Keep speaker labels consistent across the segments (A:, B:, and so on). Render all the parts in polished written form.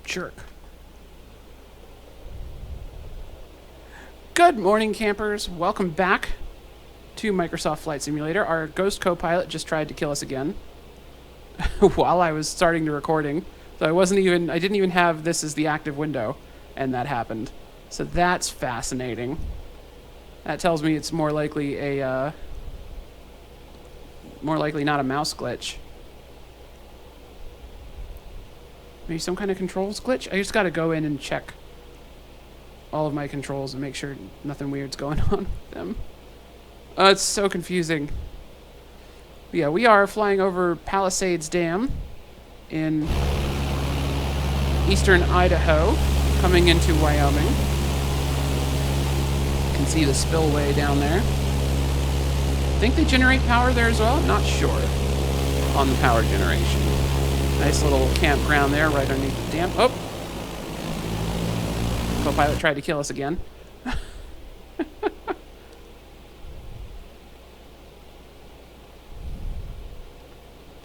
A: Jerk. Good morning, campers. Welcome back to Microsoft Flight Simulator. Our ghost copilot just tried to kill us again while I was starting the recording. So I didn't even have this as the active window, and that happened. So that's fascinating. That tells me it's more likely not a mouse glitch. Maybe some kind of controls glitch? I just gotta go in and check all of my controls and make sure nothing weird's going on with them. It's so confusing. But yeah, we are flying over Palisades Dam in eastern Idaho, coming into Wyoming. You can see the spillway down there. I think they generate power there as well. I'm not sure on the power generation. Nice little campground there right underneath the dam. Oh! Copilot tried to kill us again.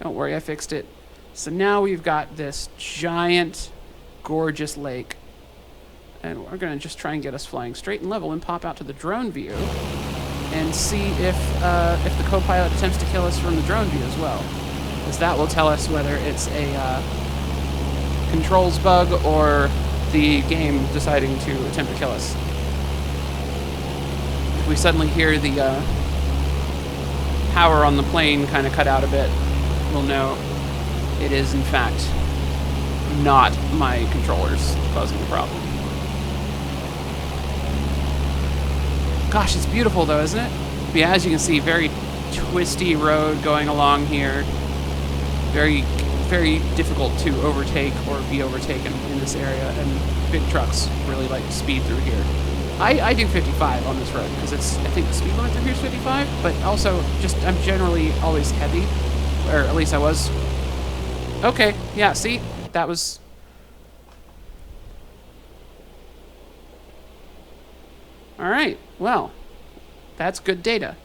A: Don't worry, I fixed it. So now we've got this giant, gorgeous lake. And we're going to just try and get us flying straight and level and pop out to the drone view and see if the Copilot attempts to kill us from the drone view as well. Because that will tell us whether it's a controls bug or the game deciding to attempt to kill us. If we suddenly hear the power on the plane kind of cut out a bit, we'll know it is, in fact, not my controllers causing the problem. Gosh, it's beautiful though, isn't it? But yeah, as you can see, very twisty road going along here. Very, very difficult to overtake or be overtaken in this area, and big trucks really like to speed through here. I do 55 on this road because I think the speed limit through here is 55, but also just I'm generally always heavy, or at least I was. Okay, yeah, see, that was. All right, well, that's good data.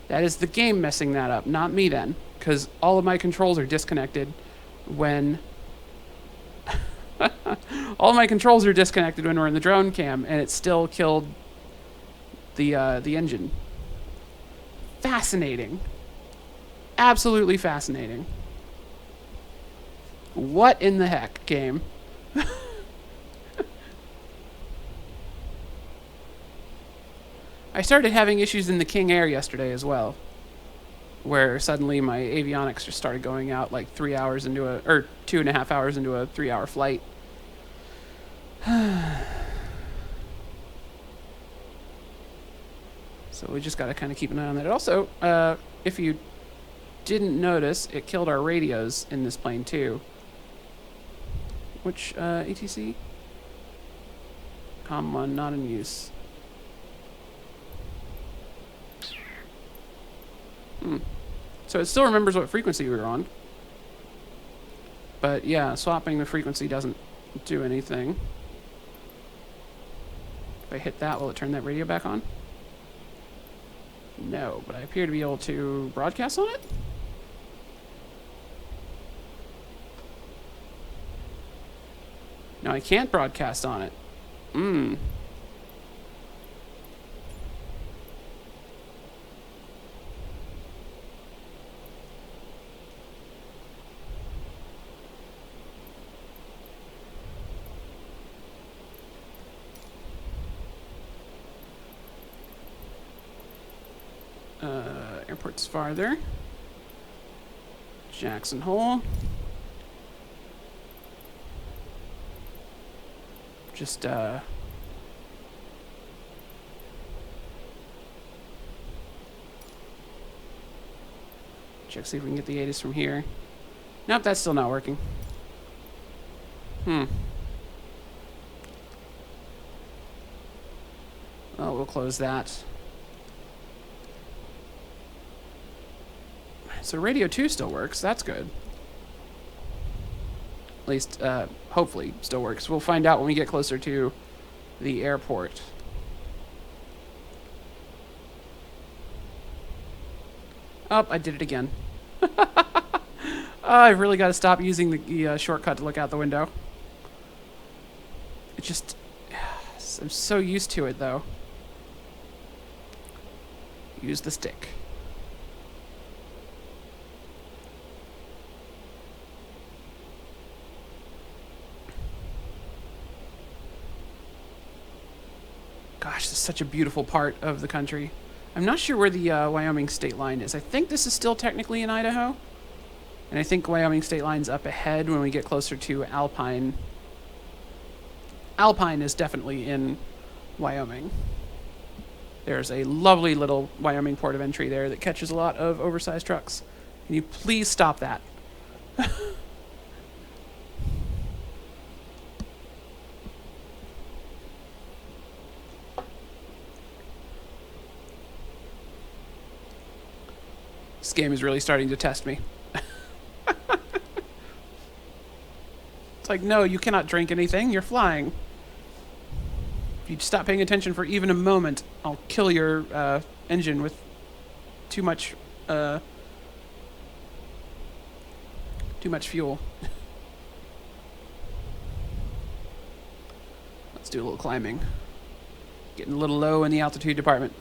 A: That is the game messing that up, not me then, because all of my controls are disconnected when all of my controls are disconnected when we're in the drone cam, and it still killed the engine. Fascinating. Absolutely fascinating. What in the heck, game? I started having issues in the King Air yesterday as well, where suddenly my avionics just started going out like 3 hours into or 2.5 hours into a 3-hour flight. So we just got to kind of keep an eye on that. Also, if you didn't notice, it killed our radios in this plane too. Which, ATC? COM1, not in use. So it still remembers what frequency we were on. But yeah, swapping the frequency doesn't do anything. If I hit that, will it turn that radio back on? No, but I appear to be able to broadcast on it? No, I can't broadcast on it. Airport's farther. Jackson Hole. Just, check, see if we can get the ATIS from here. Nope, that's still not working. Oh, we'll close that. So radio 2 still works. That's good. At least, hopefully, still works. We'll find out when we get closer to the airport. Oh, I did it again. I really got to stop using the shortcut to look out the window. It just... I'm so used to it, though. Use the stick. Gosh, this is such a beautiful part of the country. I'm not sure where the Wyoming state line is. I think this is still technically in Idaho. And I think Wyoming state line's up ahead when we get closer to Alpine. Alpine is definitely in Wyoming. There's a lovely little Wyoming port of entry there that catches a lot of oversized trucks. Can you please stop that? This game is really starting to test me. It's like, no, you cannot drink anything. You're flying. If you stop paying attention for even a moment, I'll kill your engine with too much fuel. Let's do a little climbing. Getting a little low in the altitude department.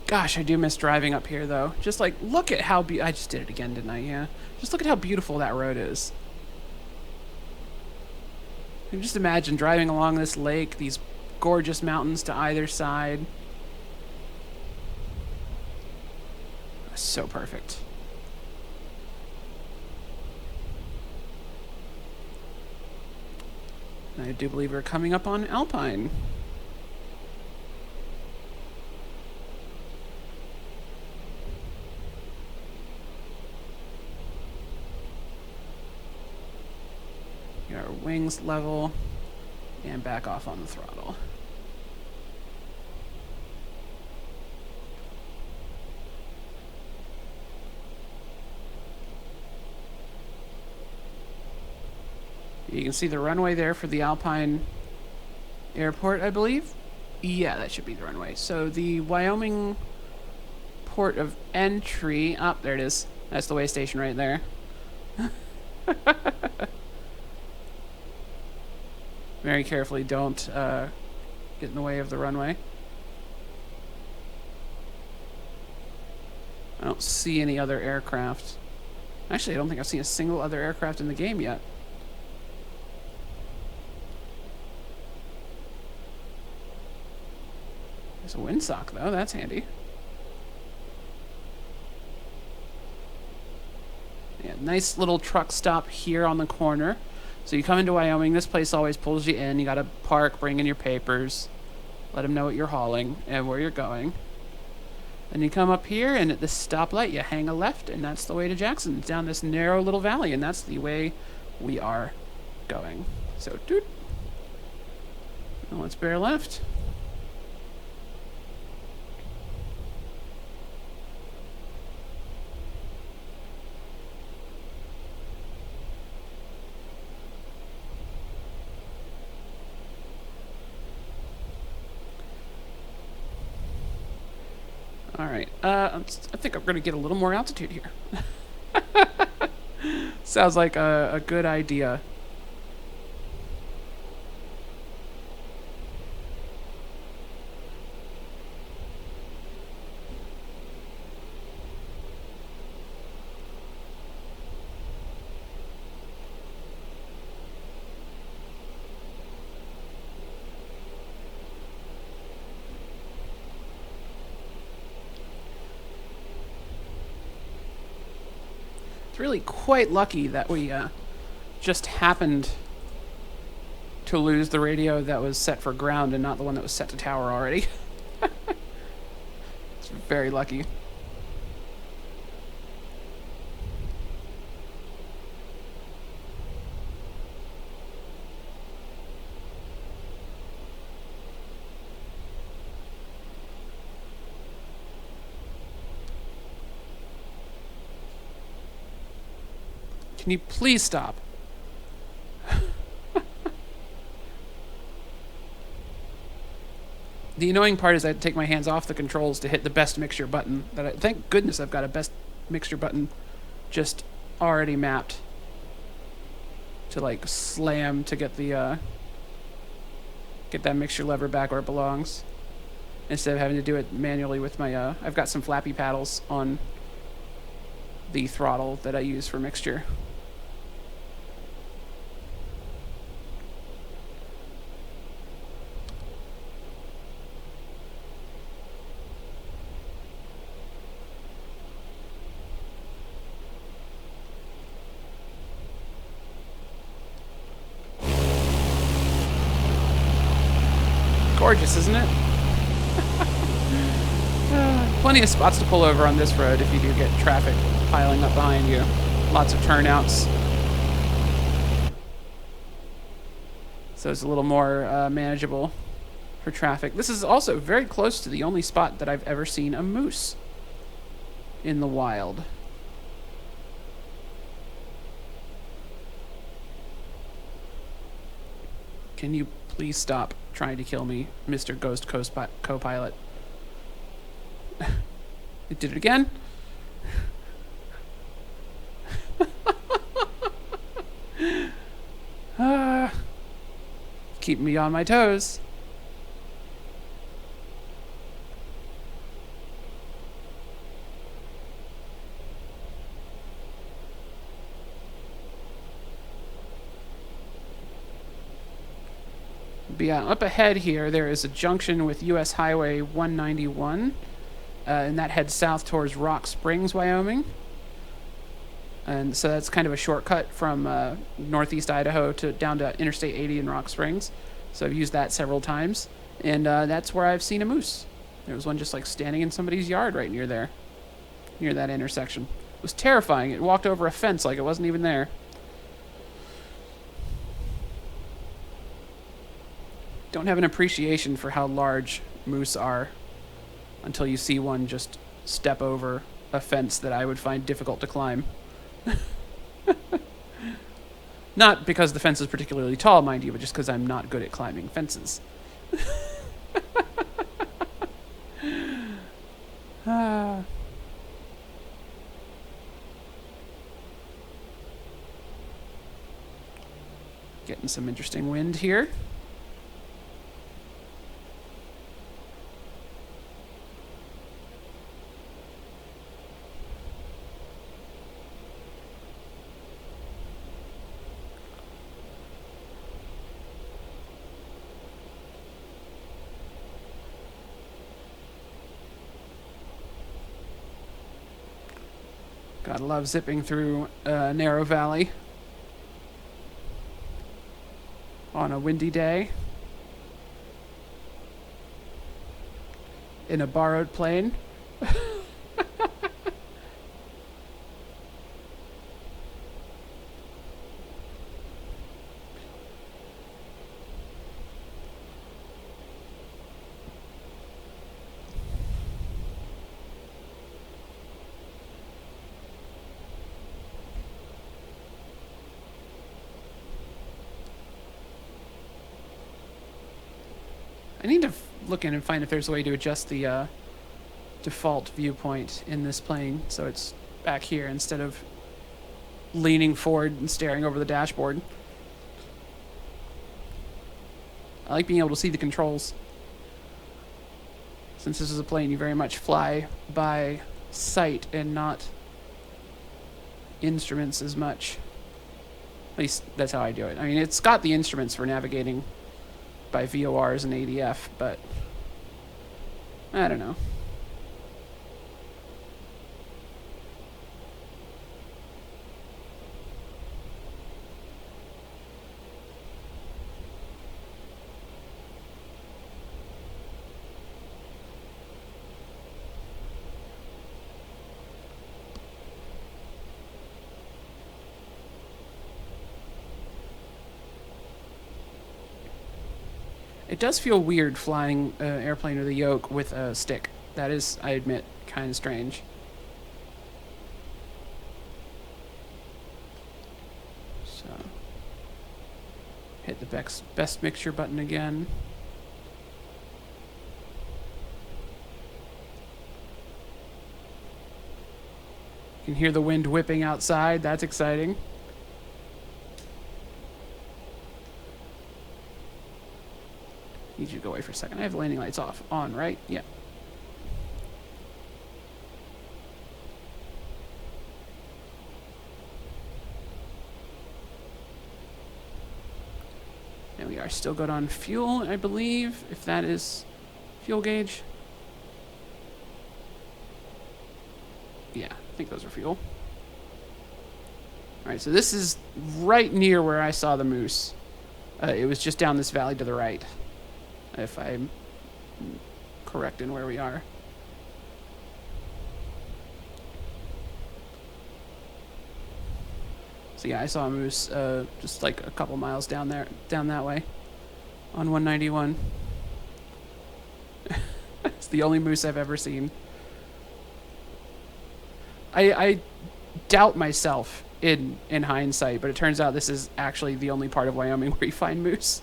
A: Gosh, I do miss driving up here, though. Just like, look at how I just did it again, didn't I? Yeah. Just look at how beautiful that road is. You can just imagine driving along this lake, these gorgeous mountains to either side. So perfect. And I do believe we're coming up on Alpine. Get our wings level and back off on the throttle. You can see the runway there for the Alpine Airport, I believe. Yeah, that should be the runway. So the Wyoming port of entry... Oh, there it is. That's the way station right there. Very carefully, don't get in the way of the runway. I don't see any other aircraft. Actually, I don't think I've seen a single other aircraft in the game yet. There's a windsock, though. That's handy. Yeah, nice little truck stop here on the corner. So you come into Wyoming, this place always pulls you in. You gotta park, bring in your papers, let them know what you're hauling and where you're going. And you come up here, and at this stoplight, you hang a left, and that's the way to Jackson. It's down this narrow little valley, and that's the way we are going. So, doot. Now let's bear left. All right, I think I'm going to get a little more altitude here. Sounds like a good idea. It's really quite lucky that we just happened to lose the radio that was set for ground and not the one that was set to tower already. It's very lucky. Can you please stop? The annoying part is I have to take my hands off the controls to hit the best mixture button. Thank goodness I've got a best mixture button just already mapped to like slam to get the get that mixture lever back where it belongs, instead of having to do it manually with my I've got some flappy paddles on the throttle that I use for mixture. Gorgeous, isn't it? Plenty of spots to pull over on this road if you do get traffic piling up behind you. Lots of turnouts. So it's a little more manageable for traffic. This is also very close to the only spot that I've ever seen a moose in the wild. Can you please stop trying to kill me, Mr. Ghost Copilot? It did it again. Keep me on my toes. But yeah, up ahead here, there is a junction with US Highway 191, and that heads south towards Rock Springs, Wyoming. And so that's kind of a shortcut from northeast Idaho to down to Interstate 80 in Rock Springs. So I've used that several times, and that's where I've seen a moose. There was one just like standing in somebody's yard right near there, near that intersection. It was terrifying. It walked over a fence like it wasn't even there. Don't have an appreciation for how large moose are until you see one just step over a fence that I would find difficult to climb. Not because the fence is particularly tall, mind you, but just because I'm not good at climbing fences. Getting some interesting wind here. Gotta love zipping through a narrow valley on a windy day in a borrowed plane. I need to look in and find if there's a way to adjust the default viewpoint in this plane so it's back here instead of leaning forward and staring over the dashboard. I like being able to see the controls. Since this is a plane, you very much fly by sight and not instruments as much. At least that's how I do it. I mean, it's got the instruments for navigating by VORs and ADF, but I don't know. It does feel weird flying an airplane with a yoke with a stick. That is, I admit, kind of strange. hit the best mixture button again. You can hear the wind whipping outside. That's exciting. Need you to go away for a second. I have the landing lights on, right? Yeah. There we are. Still good on fuel, I believe, if that is fuel gauge. Yeah, I think those are fuel. All right, so this is right near where I saw the moose. It was just down this valley to the right, if I'm correct in where we are. So yeah, I saw a moose just like a couple miles down that way on 191. It's the only moose I've ever seen. I doubt myself in hindsight, but it turns out this is actually the only part of Wyoming where you find moose.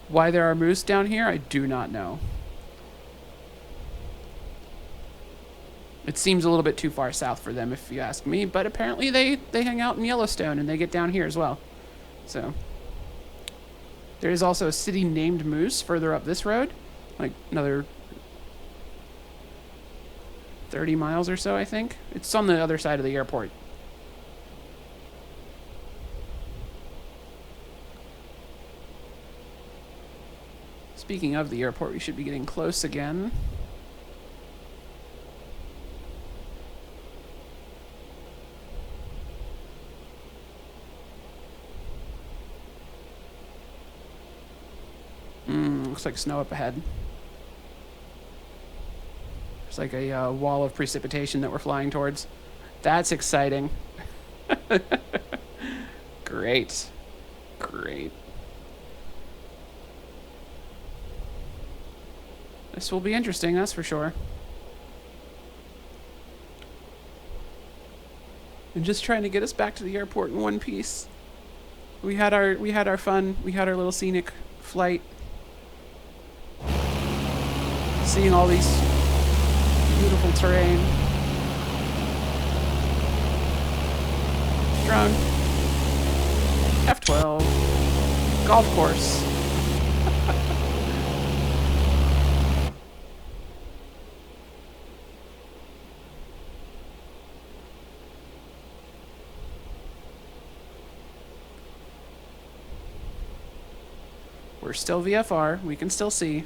A: Why there are moose down here, I do not know. It seems a little bit too far south for them, if you ask me, but apparently they hang out in Yellowstone and they get down here as well. So there is also a city named Moose further up this road, like another 30 miles or so, I think. It's on the other side of the airport. Speaking of the airport, we should be getting close again. Looks like snow up ahead. There's like a wall of precipitation that we're flying towards. That's exciting. Great. Great. This will be interesting, that's for sure. And just trying to get us back to the airport in one piece. We had our fun. We had our little scenic flight. Seeing all these beautiful terrain. Drone. F-12. Golf course. We're still VFR. We can still see.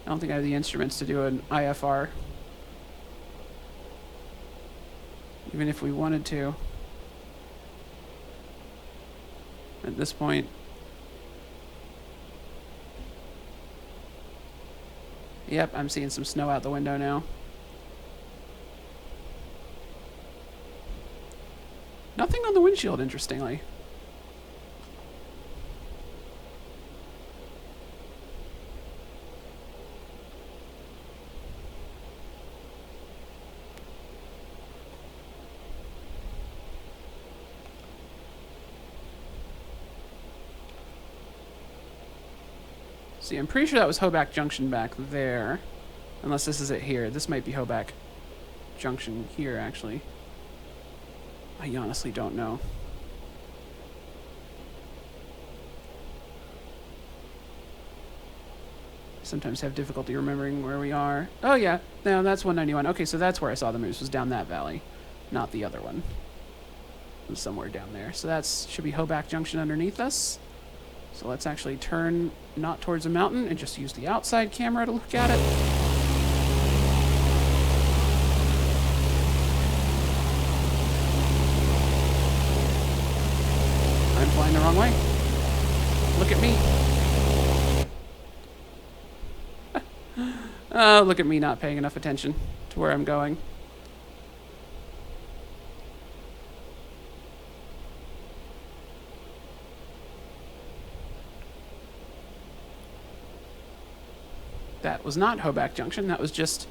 A: I don't think I have the instruments to do an IFR. Even if we wanted to. At this point. Yep, I'm seeing some snow out the window now. Nothing on the windshield, interestingly. See, I'm pretty sure that was Hoback Junction back there. Unless this is it here. This might be Hoback Junction here, actually. I honestly don't know. Sometimes have difficulty remembering where we are. Oh, yeah. No, that's 191. Okay, so that's where I saw the moose, was down that valley. Not the other one. It was somewhere down there. So that's should be Hoback Junction underneath us. So let's actually turn not towards a mountain and just use the outside camera to look at it. I'm flying the wrong way. Look at me. Oh, look at me not paying enough attention to where I'm going. That was not Hoback Junction. That was just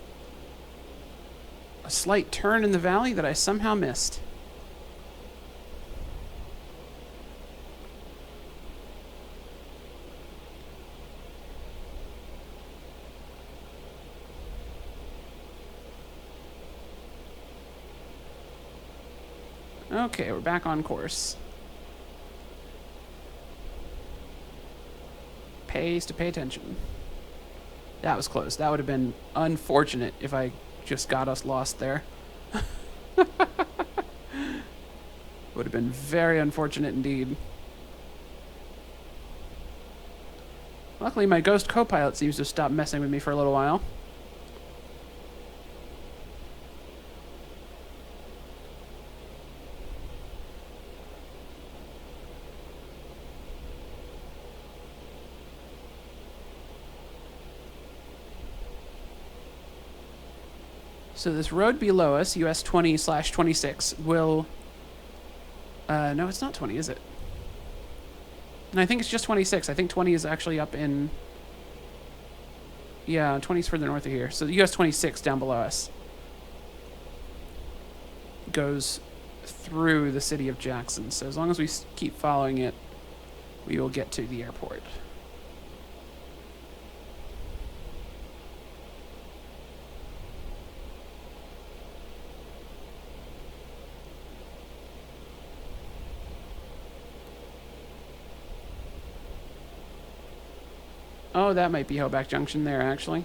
A: a slight turn in the valley that I somehow missed. Okay, we're back on course. Pays to pay attention. That was close. That would have been unfortunate if I just got us lost there. Would have been very unfortunate indeed. Luckily, my ghost copilot seems to have stopped messing with me for a little while. So this road below us, US 20/26, will... no, it's not 20, is it? No, I think it's just 26. I think 20 is actually up in... Yeah, 20 is further north of here. So the US 26 down below us goes through the city of Jackson. So as long as we keep following it, we will get to the airport. Oh, that might be Hoback Junction there, actually.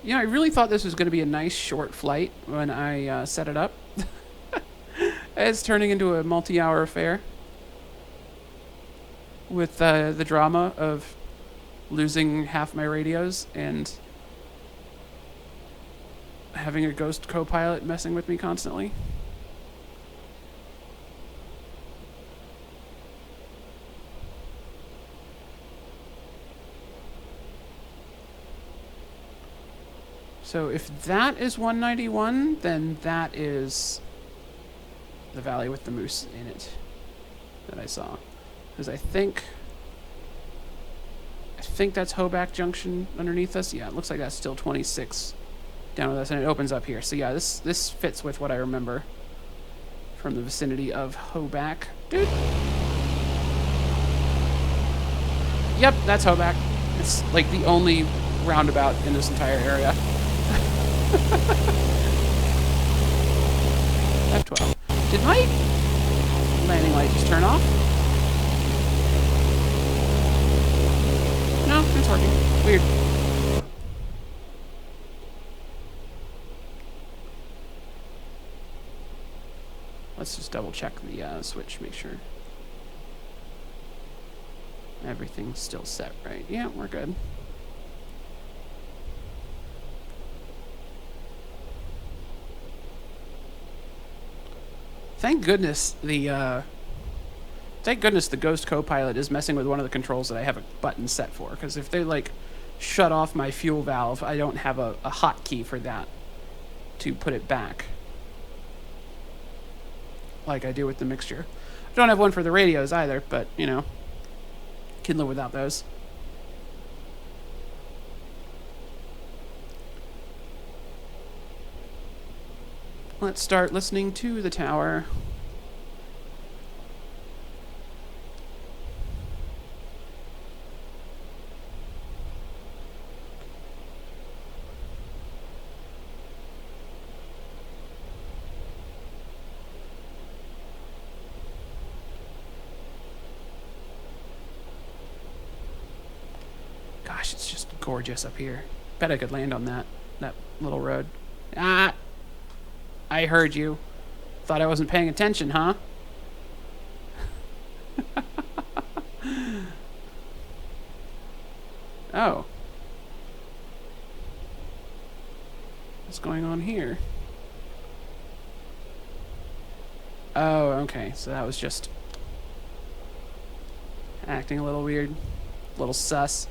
A: You know, I really thought this was going to be a nice short flight when I set it up. It's turning into a multi-hour affair. With the drama of losing half my radios and having a ghost co-pilot messing with me constantly. So if that is 191, then that is the valley with the moose in it that I saw. Because I think that's Hoback Junction underneath us. Yeah, it looks like that's still 26 down with us, and it opens up here. So yeah, this fits with what I remember from the vicinity of Hoback. Dude. Yep, that's Hoback. It's like the only roundabout in this entire area. F12. Did my landing light just turn off? No, it's working. Weird. Let's just double check the switch, make sure everything's still set right. Yeah, we're good. Thank goodness the ghost copilot is messing with one of the controls that I have a button set for, because if they like shut off my fuel valve, I don't have a hotkey for that to put it back like I do with the mixture. I don't have one for the radios either, but you know, can live without those. Let's start listening to the tower. Gosh, it's just gorgeous up here. Bet I could land on that little road. Ah! I heard you. Thought I wasn't paying attention, huh? Oh. What's going on here? Oh, okay. So that was just acting a little weird. A little sus.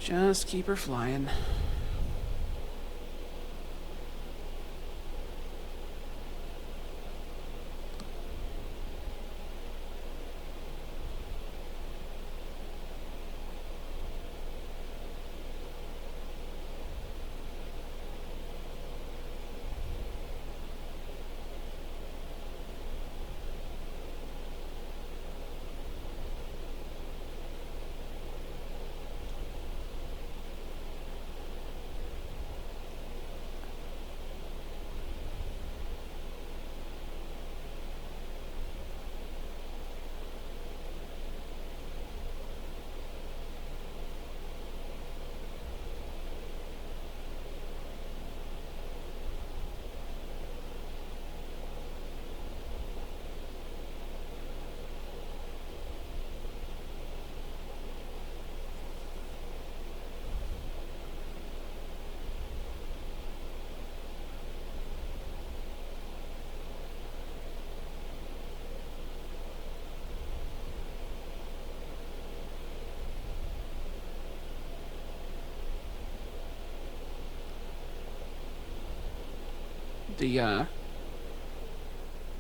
A: Just keep her flying.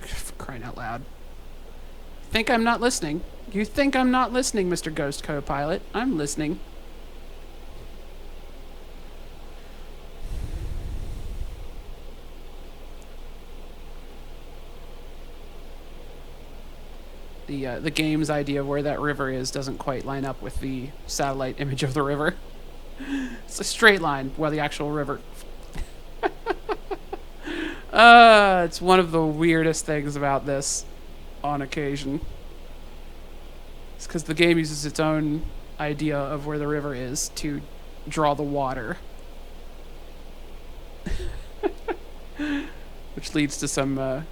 A: For crying out loud. Think I'm not listening? You think I'm not listening, Mr. Ghost Copilot? I'm listening. The game's idea of where that river is doesn't quite line up with the satellite image of the river. It's a straight line, while the actual river... It's one of the weirdest things about this on occasion. It's because the game uses its own idea of where the river is to draw the water. Which leads to some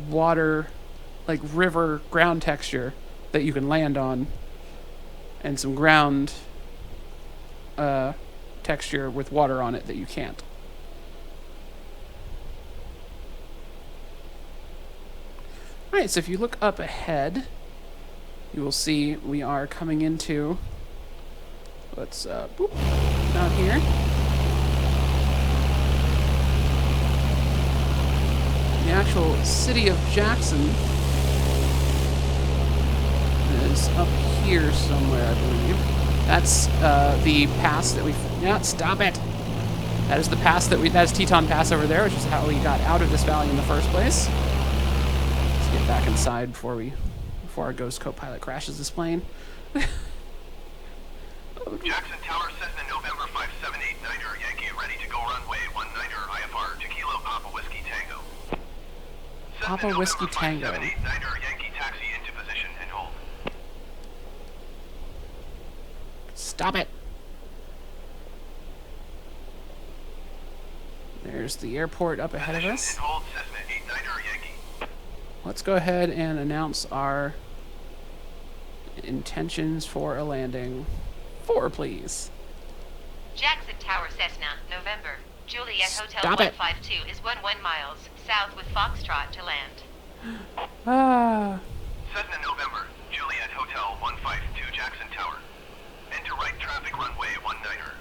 A: water, like river ground texture that you can land on, and some ground texture with water on it that you can't. Alright, so if you look up ahead, you will see we are coming into, let's, boop, out here. The actual city of Jackson is up here somewhere, I believe. That's, the pass that we, yeah, stop it! That is the pass that that's Teton Pass over there, which is how we got out of this valley in the first place. Get back inside before our Ghost Copilot crashes this plane.
B: Jackson Tower, Cessna November 5789er, Yankee ready to go runway 19er IFR to Kilo Papa Whiskey Tango.
A: Papa Whiskey Tango.
B: 5789er, Yankee taxi into position and hold.
A: Stop it. There's the airport up ahead of us.
B: And hold Cessna 89er, Yankee.
A: Let's go ahead and announce our intentions for a landing. 4, please.
C: Jackson Tower, Cessna, November. Juliet Hotel
A: Stop it.
C: 152 is 11 miles south with Foxtrot to land.
A: Ah.
B: Cessna November, Juliet Hotel 152, Jackson Tower. Enter right traffic runway 19er.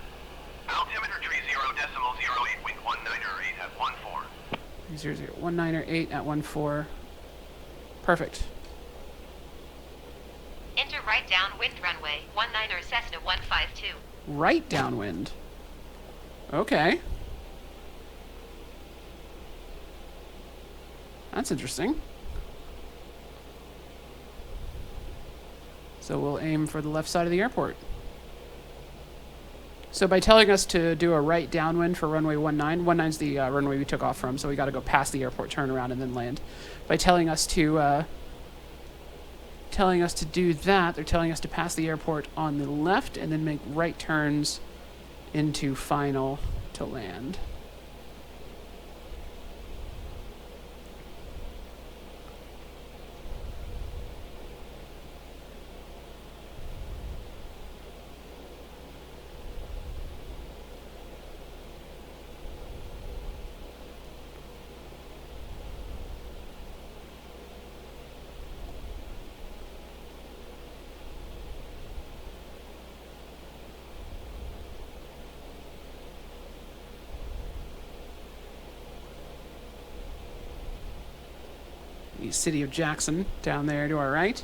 B: Altimeter tree 0.08, wind 19er 8 at 14.
A: 0.019er 8 at 14. Perfect.
C: Enter right downwind runway 19er Cessna 152.
A: Right downwind. Okay. That's interesting. So we'll aim for the left side of the airport. So by telling us to do a right downwind for runway 19's the runway we took off from, so we got to go past the airport, turn around, and then land. By telling us to do that, they're telling us to pass the airport on the left and then make right turns into final to land. city of Jackson down there to our right.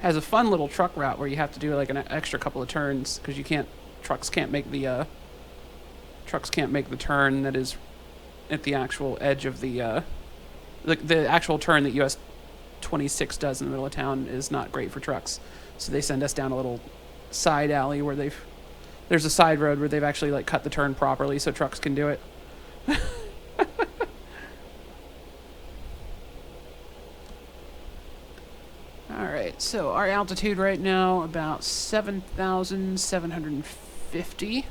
A: Has a fun little truck route where you have to do like an extra couple of turns because trucks can't make the turn that is at the actual edge of the actual turn that US 26 does in the middle of town is not great for trucks. So they send us down a little side alley where there's a side road where they've actually like cut the turn properly so trucks can do it. Alright, so our altitude right now about 7,750.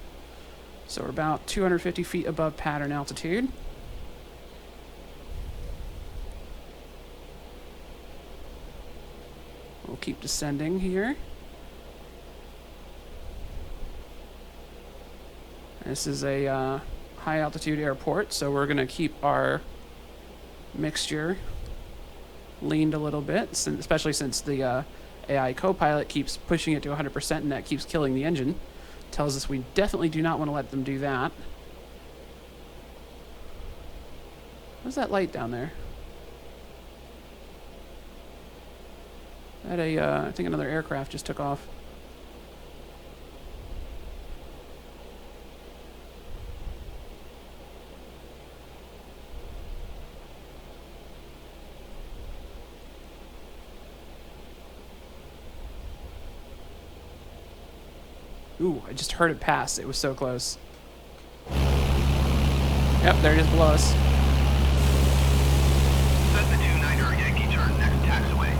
A: So we're about 250 feet above pattern altitude. We'll keep descending here. This is a high altitude airport, so we're going to keep our mixture leaned a little bit, especially since the AI copilot keeps pushing it to 100% and that keeps killing the engine. Tells us we definitely do not want to let them do that. What's that light down there? I think another aircraft just took off. Ooh, I just heard it pass. It was so close. Yep, there it is below us.
B: Set the 29er Yankee turn next taxiway.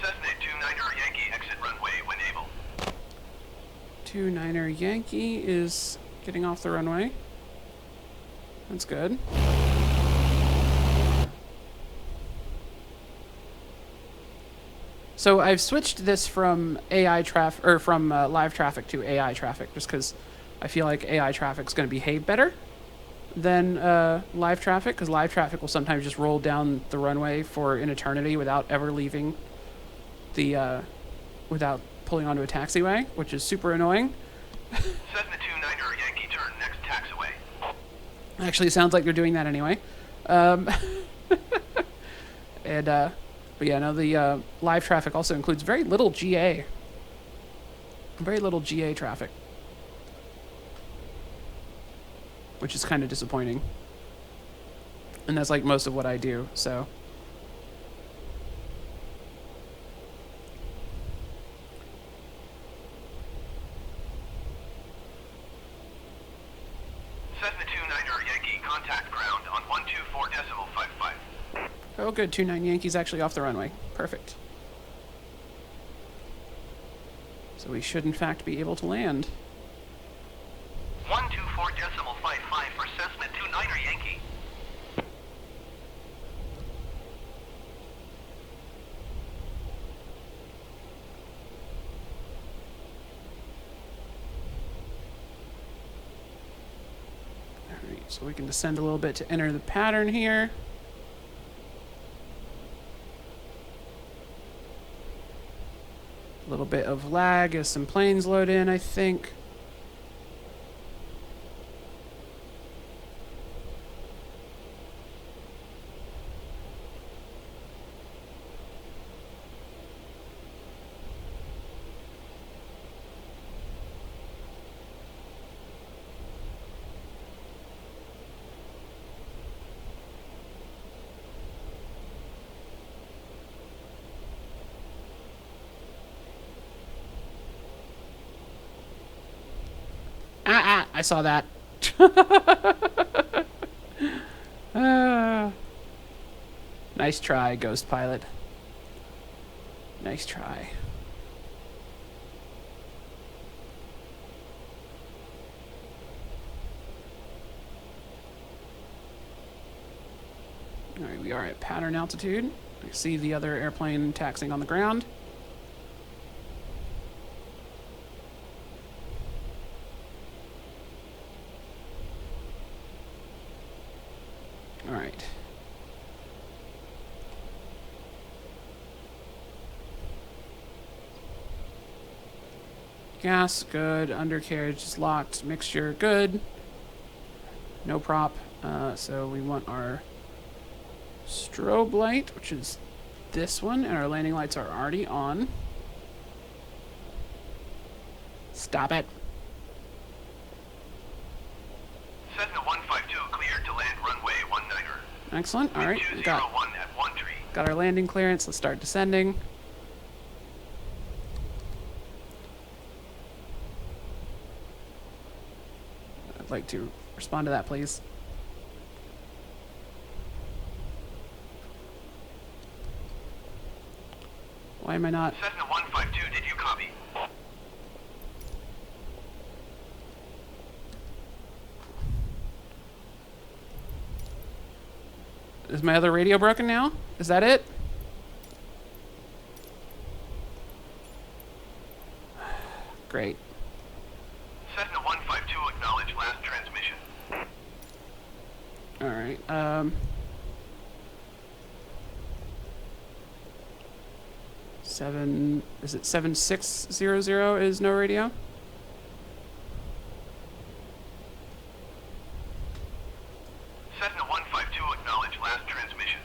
B: Cessna 29er Yankee exit runway when able.
A: 29er Yankee is getting off the runway. That's good. So I've switched this from AI traffic or from live traffic to AI traffic just because I feel like AI traffic is going to behave better than live traffic, because live traffic will sometimes just roll down the runway for an eternity without ever leaving the without pulling onto a taxiway, which is super annoying.
B: Cessna 29er Yankee turn next taxiway.
A: Actually, it sounds like they're doing that anyway. But yeah, no, the live traffic also includes very little GA. Very little GA traffic. Which is kind of disappointing. And that's like most of what I do, so.
B: Cessna 29er Yankee contact ground on 124.55.
A: Oh, good. 29 Yankees actually off the runway. Perfect. So we should, in fact, be able to land.
B: 124.55 for Cessna 29er Yankee.
A: Alright, so we can descend a little bit to enter the pattern here. A little bit of lag as some planes load in, I think. I saw that. Nice try, Ghost Pilot. Nice try. All right, we are at pattern altitude. I see the other airplane taxiing on the ground. All right. Gas, good. Undercarriage is locked. Mixture, good. No prop. So we want our strobe light, which is this one, and our landing lights are already on. Stop it.
B: Cessna 152 cleared to land runway 19er.
A: Excellent. All right. We
B: 201 at 1 tree.
A: got our landing clearance. Let's start descending. I'd like to respond to that, please. Why am I not?
B: Cessna 152, did you copy?
A: Is my other radio broken now? Is that it? Great.
B: Cessna 152, acknowledge last transmission.
A: All right. Is it 7600 is no radio?
B: Cessna 152, acknowledge last transmission.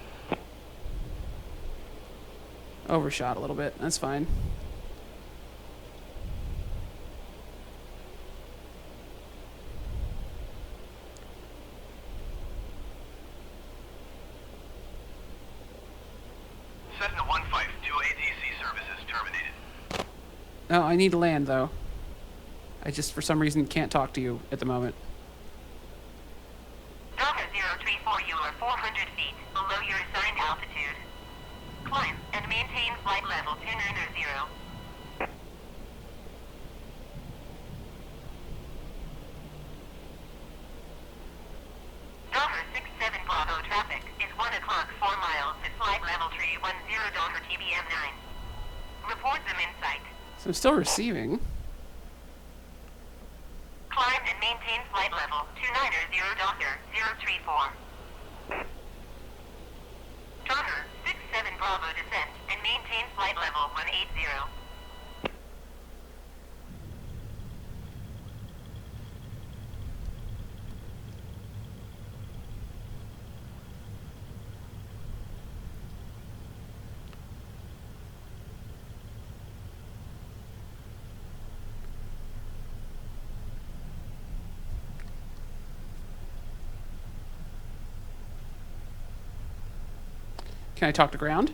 A: Overshot a little bit. That's fine.
B: Cessna 152, ATC services terminated.
A: Oh, I need to land though. I just for some reason can't talk to you at the moment.
C: Delta 034, you are 400 feet below your assigned altitude. Climb and maintain flight level 290. Delta 67 Bravo traffic is 1 o'clock 4 miles at flight level 310 Delta TBM 9. Report them in sight.
A: So I'm still receiving.
C: Climb and maintain flight level 290 Delta 034. Delta 67 Bravo descent and maintain flight level 180.
A: Can I talk to ground?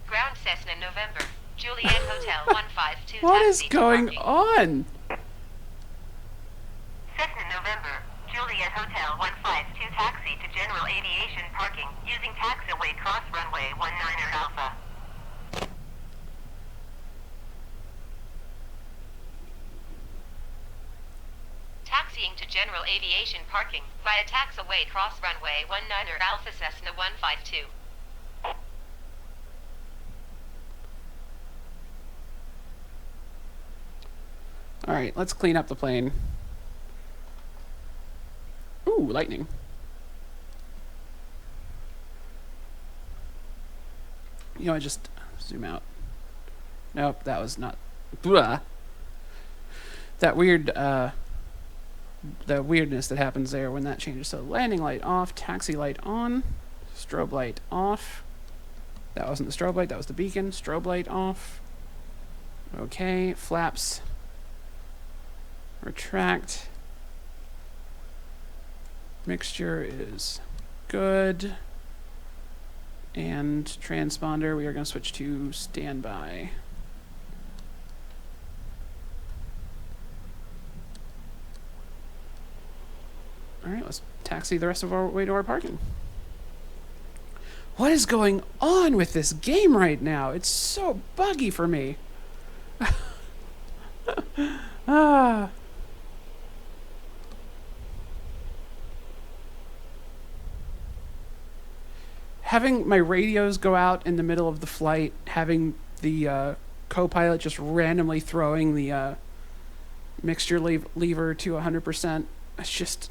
C: Ground Cessna November. Juliet Hotel 152.
A: What is
C: taxi to
A: going
C: parking.
A: on?
C: Cessna November. Juliet Hotel 152 taxi to general aviation parking using taxiway cross runway 19er Alpha. Taxiing to general aviation parking via taxiway cross runway 19er Alpha Cessna 152.
A: All right, let's clean up the plane. Ooh, lightning. You know, I just zoom out. Nope, that was not. Blah. That weird, the weirdness that happens there when that changes. So landing light off, taxi light on, strobe light off. That wasn't the strobe light, that was the beacon. Strobe light off. Okay, flaps. Retract. Mixture is good. And transponder, we are going to switch to standby. Alright, let's taxi the rest of our way to our parking. What is going on with this game right now? It's so buggy for me. Ah. having my radios go out in the middle of the flight, having the copilot just randomly throwing the mixture lever to 100%, it's just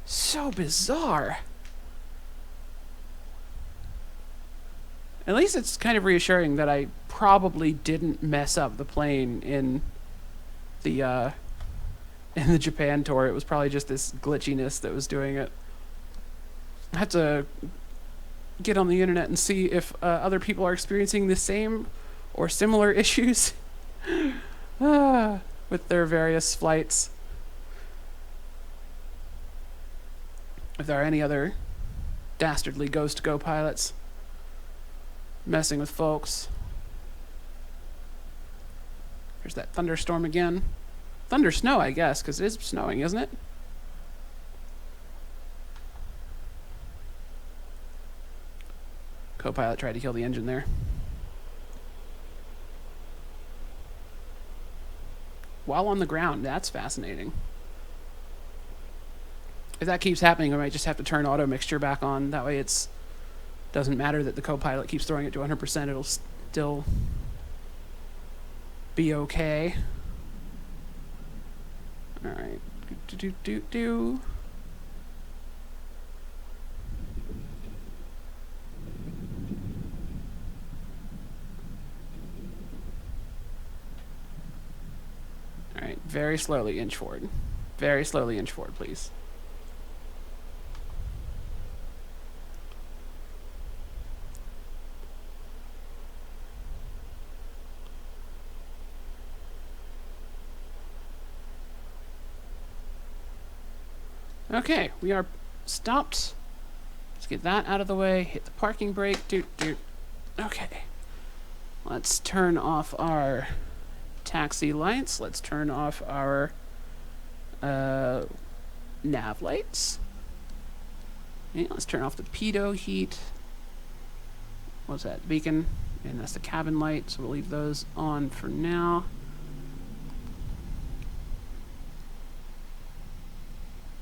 A: so bizarre. At least it's kind of reassuring that I probably didn't mess up the plane in the Japan tour. It was probably just this glitchiness that was doing it. I have to get on the internet and see if other people are experiencing the same or similar issues with their various flights. If there are any other dastardly ghost go pilots messing with folks. There's that thunderstorm again. Thunder snow, I guess, because it is snowing, isn't it? Copilot tried to kill the engine there. While on the ground, that's fascinating. If that keeps happening, I might just have to turn auto mixture back on. That way it's doesn't matter that the copilot keeps throwing it to 100%, it'll still be okay. Alright. Do. Alright, very slowly inch forward. Very slowly inch forward, please. Okay, we are stopped. Let's get that out of the way. Hit the parking brake. Doot. Okay. Let's turn off our taxi lights. Let's turn off our nav lights. Okay, let's turn off the pitot heat. What's that? Beacon. And that's the cabin light, so we'll leave those on for now.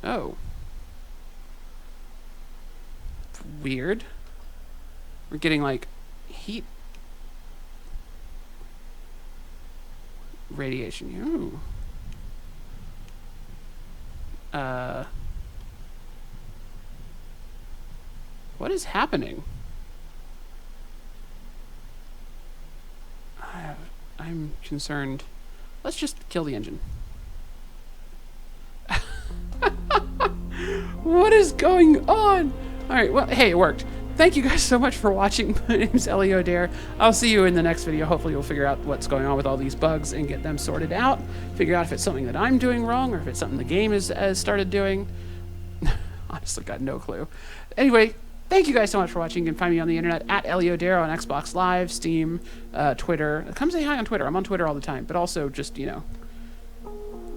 A: Oh. Weird. We're getting like heat radiation. Ooh. What is happening? I'm concerned. Let's just kill the engine. What is going on? Alright, well, hey, it worked. Thank you guys so much for watching. My name's Elio Dare. I'll see you in the next video. Hopefully you'll figure out what's going on with all these bugs and get them sorted out. Figure out if it's something that I'm doing wrong or if it's something the game has started doing. Honestly, got no clue. Anyway, thank you guys so much for watching. You can find me on the internet at Elio Dare on Xbox Live, Steam, Twitter. Come say hi on Twitter. I'm on Twitter all the time, but also just, you know,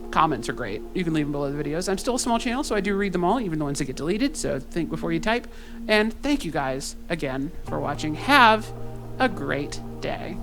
A: comments are great. You can leave them below the videos. I'm still a small channel, so I do read them all, even the ones that get deleted, so think before you type. And thank you guys again for watching. Have a great day.